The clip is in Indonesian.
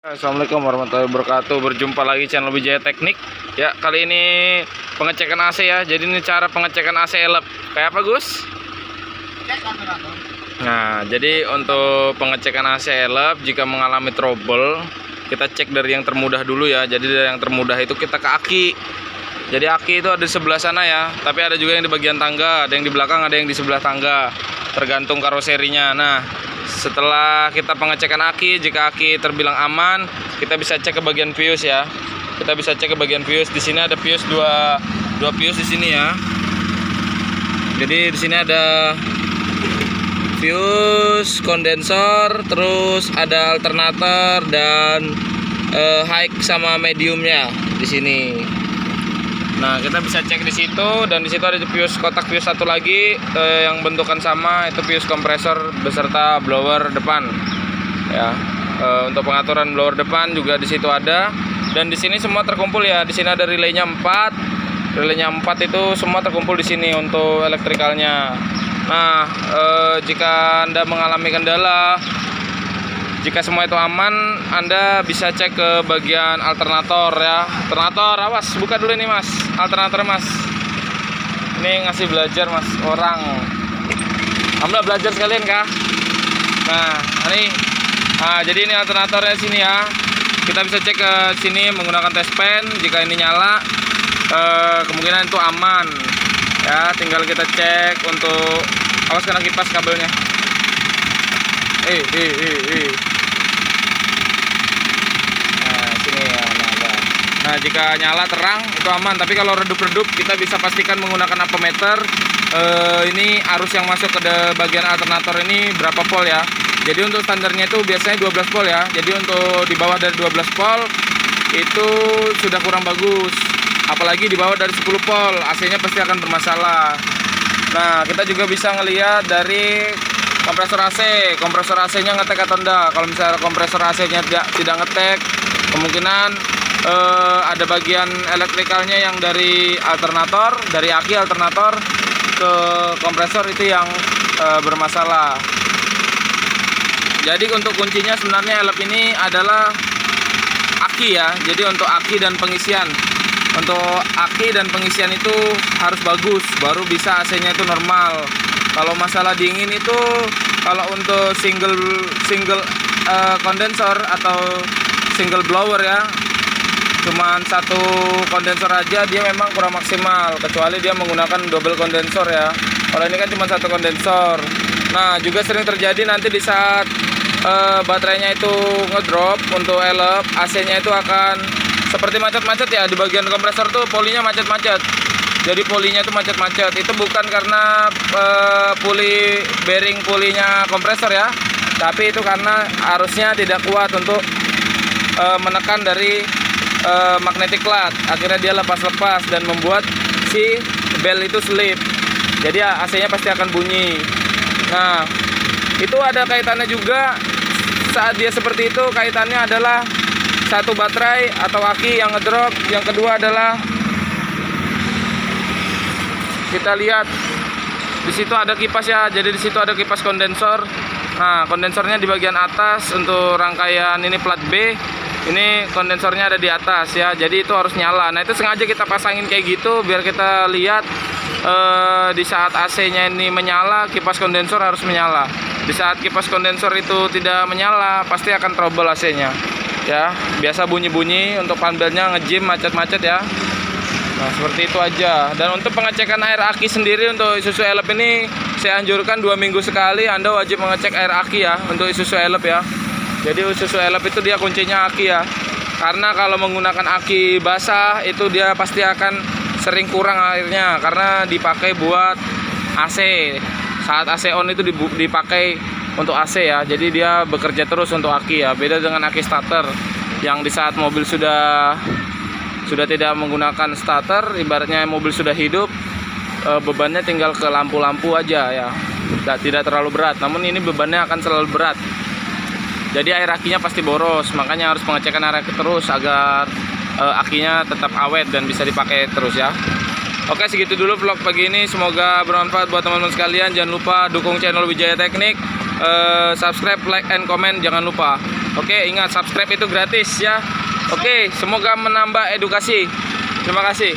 Assalamualaikum warahmatullahi wabarakatuh. Berjumpa lagi channel Wijaya Teknik. Ya, kali ini pengecekan AC ya. Jadi ini cara pengecekan AC elep. Kayak apa, Gus? Nah, jadi untuk pengecekan AC elep jika mengalami trouble, kita cek dari yang termudah dulu ya. Jadi dari yang termudah itu kita ke aki. Jadi aki itu ada di sebelah sana ya. Tapi ada juga yang di bagian tangga, ada yang di belakang, ada yang di sebelah tangga. Tergantung karoserinya. Nah, setelah kita pengecekan aki, jika aki terbilang aman, kita bisa cek ke bagian fuse ya. Kita bisa cek ke bagian fuse. Di sini ada fuse dua fuse di sini ya. Jadi di sini ada fuse kondensor, terus ada alternator dan high sama mediumnya di sini. Nah, kita bisa cek di situ, dan di situ ada fuse, kotak fuse satu lagi yang bentukan sama, itu fuse kompresor beserta blower depan. Ya, untuk pengaturan blower depan juga di situ ada, dan di sini semua terkumpul ya. Di sini ada relaynya 4, itu semua terkumpul di sini untuk elektrikalnya. Nah, jika Anda mengalami kendala, jika semua itu aman, Anda bisa cek ke bagian alternator ya. Alternator, awas, buka dulu ini Mas. Alternator Mas. Ini ngasih belajar Mas orang. Alhamdulillah belajar sekalian kah? Nah, ini. Nah, jadi ini alternatornya sini ya. Kita bisa cek ke sini menggunakan test pen. Jika ini nyala, kemungkinan itu aman. Ya, tinggal kita cek untuk, awas kena kipas kabelnya. Nah, jika nyala terang itu aman, tapi kalau redup-redup kita bisa pastikan menggunakan ampermeter. Ini arus yang masuk ke bagian alternator ini berapa volt ya. Jadi untuk standarnya itu biasanya 12 volt ya. Jadi untuk di bawah dari 12 volt itu sudah kurang bagus. Apalagi di bawah dari 10 volt, AC-nya pasti akan bermasalah. Nah, kita juga bisa ngelihat dari kompresor AC. Kompresor AC-nya ngetek atau enggak. Kalau misalnya kompresor AC-nya tidak ngetek, kemungkinan ada bagian elektrikalnya yang dari alternator, dari aki alternator ke kompresor itu yang bermasalah. Jadi untuk kuncinya sebenarnya elep ini adalah aki ya. Jadi untuk aki dan pengisian. Untuk aki dan pengisian itu harus bagus, baru bisa AC-nya itu normal. Kalau masalah dingin itu, kalau untuk single kondensor atau single blower ya, cuman satu kondensor aja dia memang kurang maksimal, kecuali dia menggunakan double kondensor ya. Kalau ini kan cuma satu kondensor. Nah, juga sering terjadi nanti di saat baterainya itu ngedrop untuk elep, AC-nya itu akan seperti macet-macet ya. Di bagian kompresor tuh polinya macet-macet. Jadi polinya itu macet-macet. Itu bukan karena bearing pulinya kompresor ya, tapi itu karena arusnya tidak kuat untuk menekan dari magnetic clutch. Akhirnya dia lepas-lepas dan membuat si bel itu slip. Jadi AC-nya pasti akan bunyi. Nah, itu ada kaitannya juga saat dia seperti itu. Kaitannya adalah satu, baterai atau aki yang ngedrop. Yang kedua adalah kita lihat di situ ada kipas ya. Jadi di situ ada kipas kondensor. Nah, kondensornya di bagian atas untuk rangkaian ini plat B. Ini kondensornya ada di atas ya. Jadi itu harus nyala. Nah, itu sengaja kita pasangin kayak gitu biar kita lihat di saat AC-nya ini menyala, kipas kondensor harus menyala. Di saat kipas kondensor itu tidak menyala, pasti akan trouble AC-nya. Ya, biasa bunyi-bunyi untuk panbelnya ngejim macet-macet ya. Nah, seperti itu aja. Dan untuk pengecekan air aki sendiri untuk Isuzu elep ini, saya anjurkan 2 minggu sekali Anda wajib mengecek air aki ya untuk Isuzu elep ya. Jadi Isuzu elep itu dia kuncinya aki ya. Karena kalau menggunakan aki basah itu dia pasti akan sering kurang airnya karena dipakai buat AC. Saat AC on itu dipakai untuk AC ya. Jadi dia bekerja terus untuk aki ya. Beda dengan aki starter yang di saat mobil sudah tidak menggunakan starter, ibaratnya mobil sudah hidup, bebannya tinggal ke lampu-lampu aja ya. Tidak terlalu berat. Namun ini bebannya akan selalu berat. Jadi air akinya pasti boros, makanya harus pengecekan air aki terus agar akinya tetap awet dan bisa dipakai terus ya. Oke, segitu dulu vlog pagi ini, semoga bermanfaat buat teman-teman sekalian. Jangan lupa dukung channel Wijaya Teknik, subscribe, like, and comment, jangan lupa. Oke, ingat subscribe itu gratis ya. Oke, semoga menambah edukasi. Terima kasih.